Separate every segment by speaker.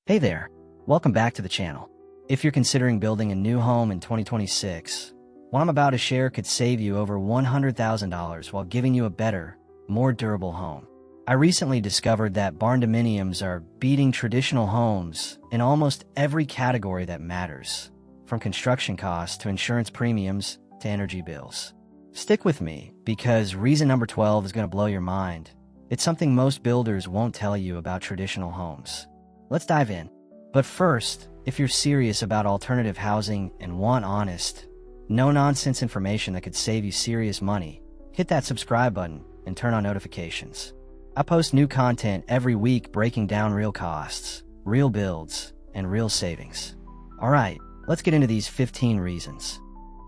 Speaker 1: Hey there, welcome back to the channel. If you're considering building a new home in 2026, what I'm about to share could save you over $100,000 while giving you a better, more durable home. I recently discovered that barndominiums are beating traditional homes in almost every category that matters, from construction costs to insurance premiums to energy bills. Stick with me, because reason number 12 is going to blow your mind. It's something most builders won't tell you about traditional homes. Let's dive in. But first, if you're serious about alternative housing and want honest, no-nonsense information that could save you serious money, hit that subscribe button and turn on notifications. I post new content every week breaking down real costs, real builds, and real savings. Alright, let's get into these 15 reasons.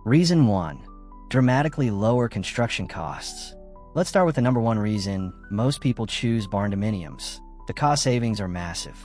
Speaker 1: Reason 1. Dramatically lower construction costs. Let's start with the number one reason most people choose barndominiums. The cost savings are massive.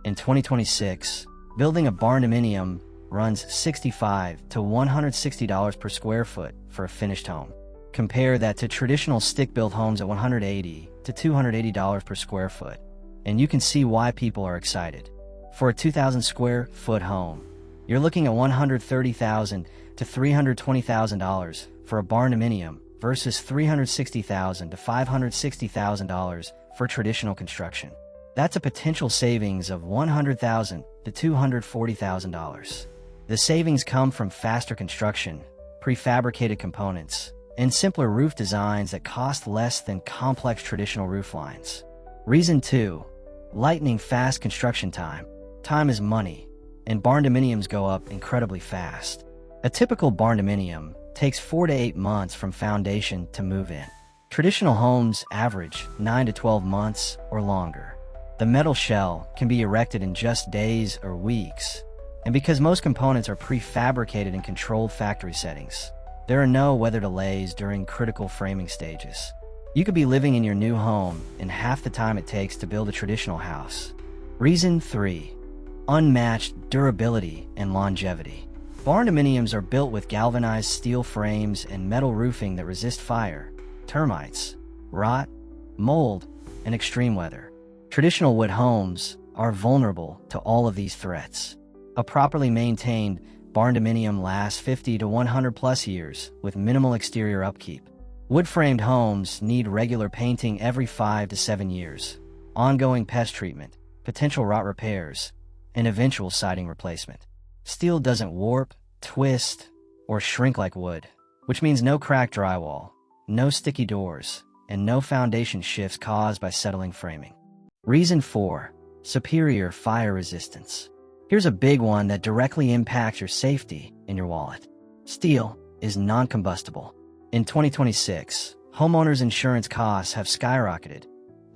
Speaker 1: In 2026, building a barndominium runs $65 to $160 per square foot for a finished home. Compare that to traditional stick-built homes at $180 to $280 per square foot, and you can see why people are excited. For a 2,000 square foot home, you're looking at $130,000 to $320,000 for a barndominium versus $360,000 to $560,000 for traditional construction. That's a potential savings of $100,000 to $240,000. The savings come from faster construction, prefabricated components, and simpler roof designs that cost less than complex traditional roof lines. Reason 2. Lightning fast construction time. Time is money, and barndominiums go up incredibly fast. A typical barndominium takes 4 to 8 months from foundation to move in. Traditional homes average 9 to 12 months or longer. The metal shell can be erected in just days or weeks, and because most components are prefabricated in controlled factory settings, there are no weather delays during critical framing stages. You could be living in your new home in half the time it takes to build a traditional house. Reason 3. Unmatched durability and longevity. Barndominiums are built with galvanized steel frames and metal roofing that resist fire, termites, rot, mold, and extreme weather. Traditional wood homes are vulnerable to all of these threats. A properly maintained barndominium lasts 50 to 100 plus years with minimal exterior upkeep. Wood-framed homes need regular painting every 5 to 7 years, ongoing pest treatment, potential rot repairs, and eventual siding replacement. Steel doesn't warp, twist, or shrink like wood, which means no cracked drywall, no sticky doors, and no foundation shifts caused by settling framing. Reason 4. Superior fire resistance. Here's a big one that directly impacts your safety and your wallet. Steel is non-combustible. In 2026, homeowners' insurance costs have skyrocketed,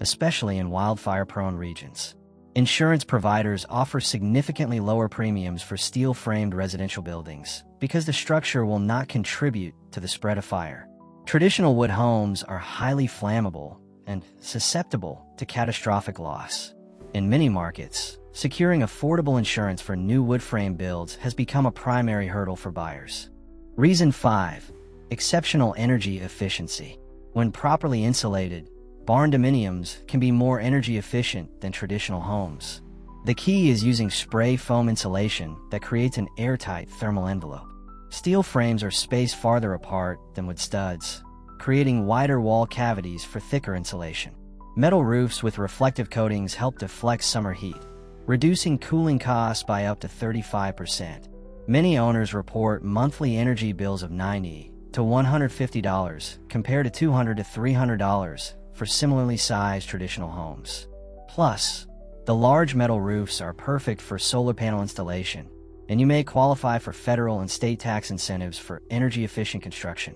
Speaker 1: especially in wildfire-prone regions. Insurance providers offer significantly lower premiums for steel-framed residential buildings because the structure will not contribute to the spread of fire. Traditional wood homes are highly flammable and susceptible to catastrophic loss. In many markets, securing affordable insurance for new wood frame builds has become a primary hurdle for buyers. Reason 5. Exceptional energy efficiency. When properly insulated, barndominiums can be more energy efficient than traditional homes. The key is using spray foam insulation that creates an airtight thermal envelope. Steel frames are spaced farther apart than wood studs, creating wider wall cavities for thicker insulation. Metal roofs with reflective coatings help deflect summer heat, reducing cooling costs by up to 35%. Many owners report monthly energy bills of $90 to $150 compared to $200 to $300 for similarly sized traditional homes. Plus, the large metal roofs are perfect for solar panel installation, and you may qualify for federal and state tax incentives for energy-efficient construction.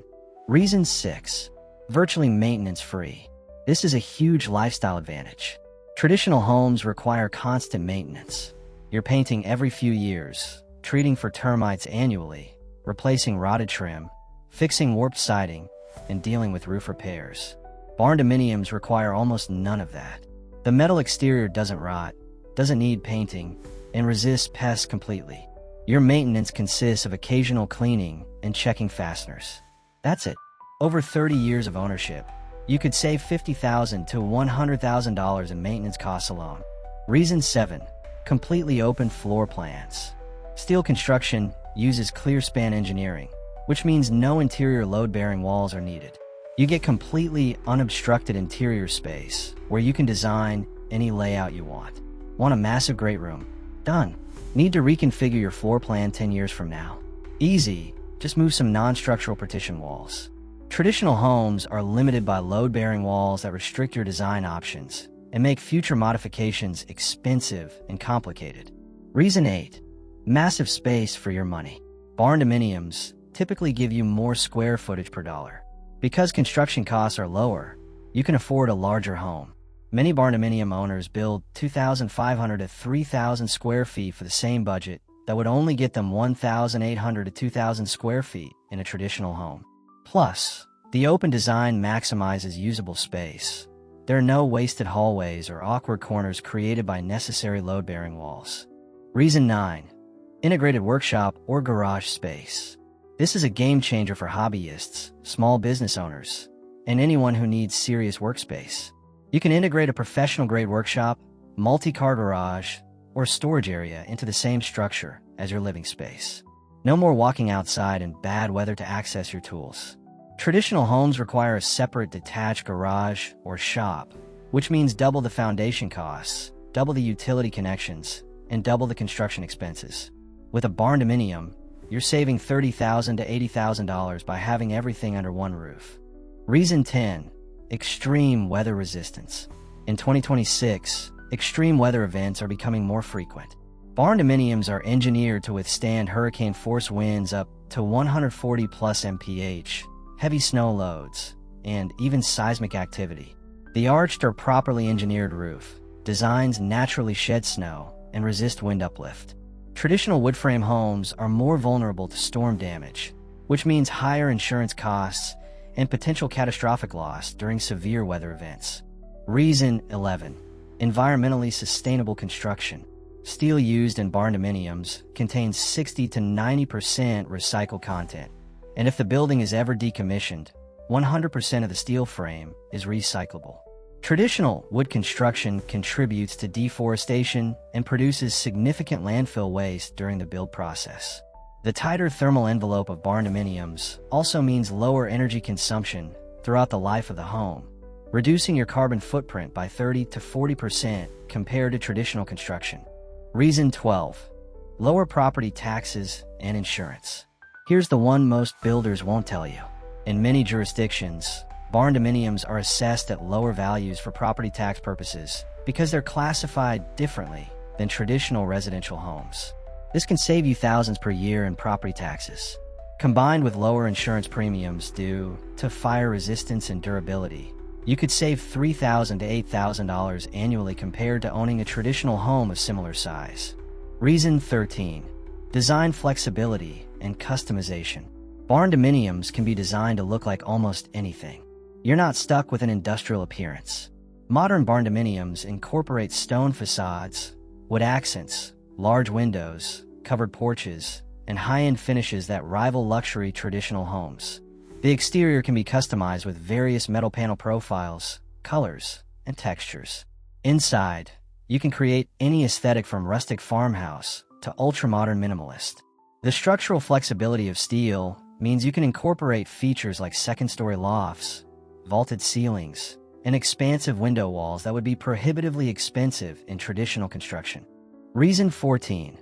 Speaker 1: Reason 6. Virtually maintenance-free. This is a huge lifestyle advantage. Traditional homes require constant maintenance. You're painting every few years, treating for termites annually, replacing rotted trim, fixing warped siding, and dealing with roof repairs. Barndominiums require almost none of that. The metal exterior doesn't rot, doesn't need painting, and resists pests completely. Your maintenance consists of occasional cleaning and checking fasteners. That's it. Over 30 years of ownership, you could save $50,000 to $100,000 in maintenance costs alone. Reason 7. completely open floor plans. Steel construction uses clear span engineering, which means no interior load-bearing walls are needed. You get completely unobstructed interior space where you can design any layout you want. Want a massive great room? Done. Need to reconfigure your floor plan 10 years from now? Easy. Just move some non-structural partition walls. Traditional homes are limited by load-bearing walls that restrict your design options and make future modifications expensive and complicated. Reason 8. Massive space for your money. Barndominiums typically give you more square footage per dollar. Because construction costs are lower, you can afford a larger home. Many barndominium owners build 2,500 to 3,000 square feet for the same budget that would only get them 1,800 to 2,000 square feet in a traditional home. Plus, the open design maximizes usable space. There are no wasted hallways or awkward corners created by necessary load-bearing walls. Reason 9. Integrated workshop or garage space. This is a game changer for hobbyists, small business owners, and anyone who needs serious workspace. You can integrate a professional-grade workshop, multi-car garage, or storage area into the same structure as your living space. No more walking outside in bad weather to access your tools. Traditional homes require a separate detached garage or shop, which means double the foundation costs, double the utility connections, and double the construction expenses. With a barndominium, you're saving $30,000 to $80,000 by having everything under one roof. Reason 10. Extreme weather resistance. In 2026, extreme weather events are becoming more frequent. Barndominiums are engineered to withstand hurricane-force winds up to 140 plus mph, heavy snow loads, and even seismic activity. The arched or properly engineered roof designs naturally shed snow and resist wind uplift. Traditional wood frame homes are more vulnerable to storm damage, which means higher insurance costs and potential catastrophic loss during severe weather events. Reason 11. Environmentally sustainable construction. Steel used in barndominiums contains 60 to 90% recycled content, and if the building is ever decommissioned, 100% of the steel frame is recyclable. Traditional wood construction contributes to deforestation and produces significant landfill waste during the build process. The tighter thermal envelope of barndominiums also means lower energy consumption throughout the life of the home, reducing your carbon footprint by 30 to 40% compared to traditional construction. Reason 12. Lower property taxes and insurance. Here's the one most builders won't tell you. In many jurisdictions, barndominiums are assessed at lower values for property tax purposes because they're classified differently than traditional residential homes. This can save you thousands per year in property taxes. Combined with lower insurance premiums due to fire resistance and durability, you could save $3,000 to $8,000 annually compared to owning a traditional home of similar size. Reason 13. Design flexibility and customization. Barndominiums can be designed to look like almost anything. You're not stuck with an industrial appearance. Modern barndominiums incorporate stone facades, wood accents, large windows, covered porches, and high-end finishes that rival luxury traditional homes. The exterior can be customized with various metal panel profiles, colors, and textures. Inside, you can create any aesthetic from rustic farmhouse to ultra-modern minimalist. The structural flexibility of steel means you can incorporate features like second-story lofts, vaulted ceilings, and expansive window walls that would be prohibitively expensive in traditional construction. Reason 14.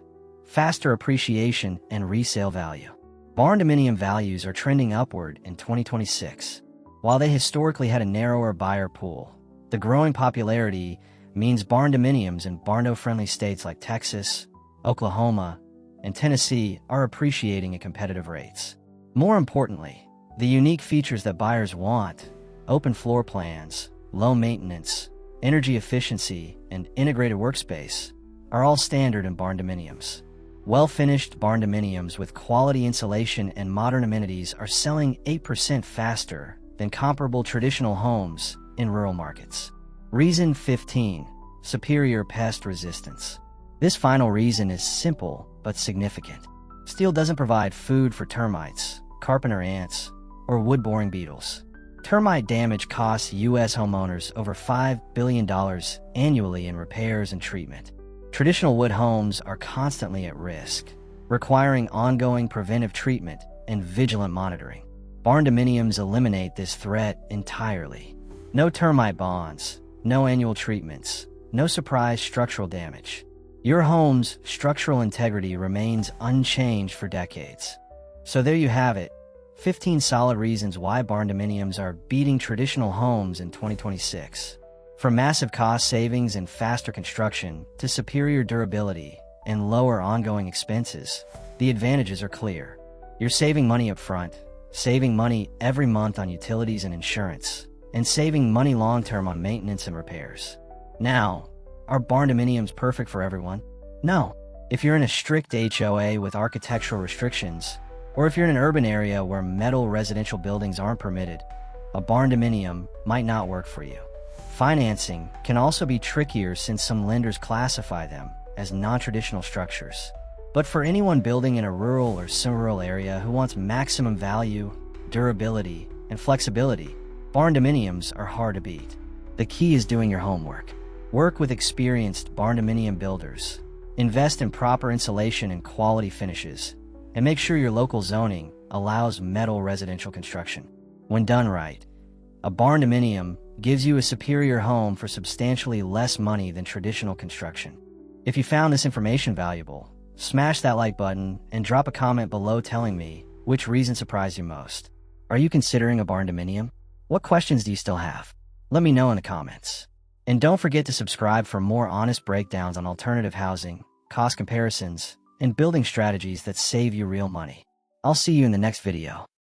Speaker 1: Faster appreciation and resale value. Barndominium values are trending upward in 2026. While they historically had a narrower buyer pool, the growing popularity means barndominiums in Barndo-friendly states like Texas, Oklahoma, and Tennessee are appreciating at competitive rates. More importantly, the unique features that buyers want, open floor plans, low maintenance, energy efficiency, and integrated workspace, are all standard in barndominiums. Well-finished barndominiums with quality insulation and modern amenities are selling 8% faster than comparable traditional homes in rural markets. Reason 15. Superior pest resistance. This final reason is simple but significant. Steel doesn't provide food for termites, carpenter ants, or wood-boring beetles. Termite damage costs U.S. homeowners over $5 billion annually in repairs and treatment. Traditional wood homes are constantly at risk, requiring ongoing preventive treatment and vigilant monitoring. Barndominiums eliminate this threat entirely. No termite bonds, no annual treatments, no surprise structural damage. Your home's structural integrity remains unchanged for decades. So there you have it, 15 solid reasons why barndominiums are beating traditional homes in 2026. From massive cost savings and faster construction to superior durability and lower ongoing expenses, the advantages are clear. You're saving money up front, saving money every month on utilities and insurance, and saving money long-term on maintenance and repairs. Now, are barndominiums perfect for everyone? No. If you're in a strict HOA with architectural restrictions, or if you're in an urban area where metal residential buildings aren't permitted, a barndominium might not work for you. Financing can also be trickier since some lenders classify them as non-traditional structures. But for anyone building in a rural or semi-rural area who wants maximum value, durability, and flexibility, barndominiums are hard to beat. The key is doing your homework. Work with experienced barndominium builders. Invest in proper insulation and quality finishes, and make sure your local zoning allows metal residential construction. When done right, a barndominium gives you a superior home for substantially less money than traditional construction. If you found this information valuable, smash that like button and drop a comment below telling me which reason surprised you most. Are you considering a barndominium? What questions do you still have? Let me know in the comments. And don't forget to subscribe for more honest breakdowns on alternative housing, cost comparisons, and building strategies that save you real money. I'll see you in the next video.